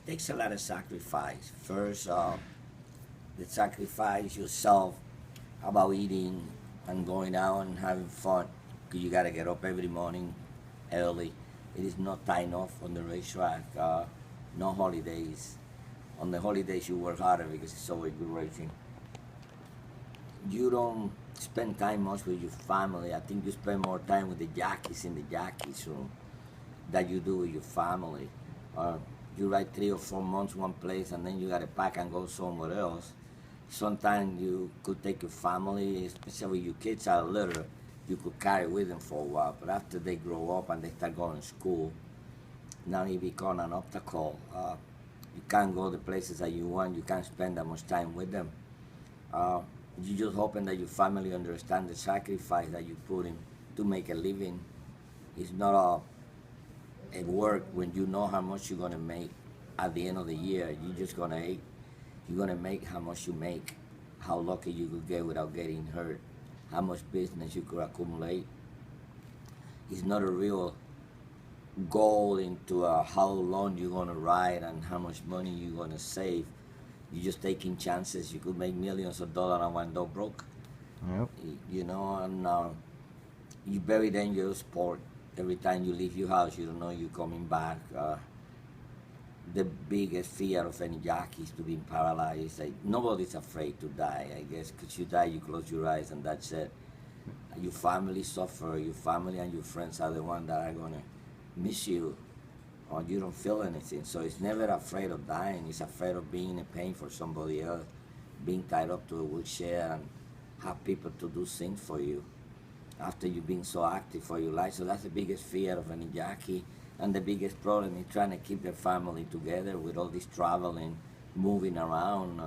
takes a lot of sacrifice. First, the sacrifice yourself about eating and going out and having fun. 'Cause you gotta get up every morning early. It is not time off on the racetrack. No holidays. On the holidays you work harder because it's always good racing. You don't spend time much with your family. I think you spend more time with the jockeys in the jockeys room than you do with your family. You ride 3 or 4 months one place and then you gotta pack and go somewhere else. Sometimes you could take your family, especially your kids are little, you could carry with them for a while. But after they grow up and they start going to school, now it become an obstacle. You can't go the places that you want. You can't spend that much time with them. Uh, you just hoping that your family understand the sacrifice that you put in to make a living. It's not a work when you know how much you're gonna make at the end of the year. You're gonna make how much you make, how lucky you could get without getting hurt, how much business you could accumulate. It's not a real goal into how long you're gonna ride and how much money you're gonna save. You're just taking chances. You could make millions of dollars and wind up broke. Yep. You know, and you very dangerous sport. Every time you leave your house, you don't know you're coming back. The biggest fear of any jockey is to be paralyzed. Like, nobody's afraid to die, I guess, because you die, you close your eyes, and that's it. Your family suffer. Your family and your friends are the ones that are gonna miss you, or you don't feel anything. So it's never afraid of dying. It's afraid of being in pain for somebody else, being tied up to a wheelchair, and have people to do things for you after you've been so active for your life. So that's the biggest fear of any jockey. And the biggest problem is trying to keep the family together with all this traveling, moving around.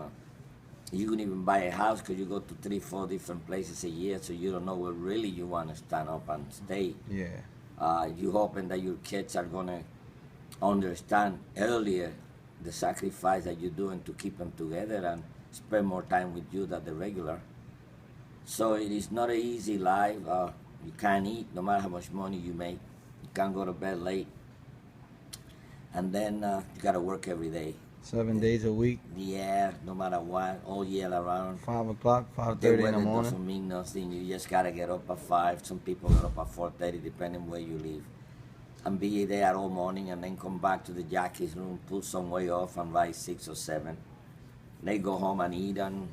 You can even buy a house because you go to 3, 4 different places a year, so you don't know where really you want to stand up and stay. Yeah. You hoping that your kids are gonna understand earlier the sacrifice that you're doing to keep them together and spend more time with you than the regular. So it is not an easy life. You can't eat no matter how much money you make. You can't go to bed late. And then you gotta work every day. 7 days a week. Yeah, no matter what, all year around. 5 o'clock, The 5:30 in the weather morning. doesn't mean nothing. You just gotta get up at 5. Some people get up at 4:30, depending where you live, and be there all morning, and then come back to the jockey's room, pull some way off, and ride 6 or 7. They go home and eat and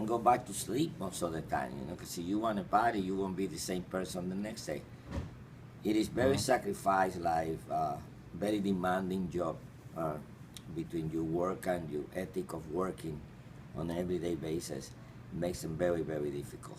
go back to sleep most of the time. You know, because if you want to party, you won't be the same person the next day. It is very sacrificed life, very demanding job between your work and your ethic of working on an everyday basis. Makes them very, very difficult.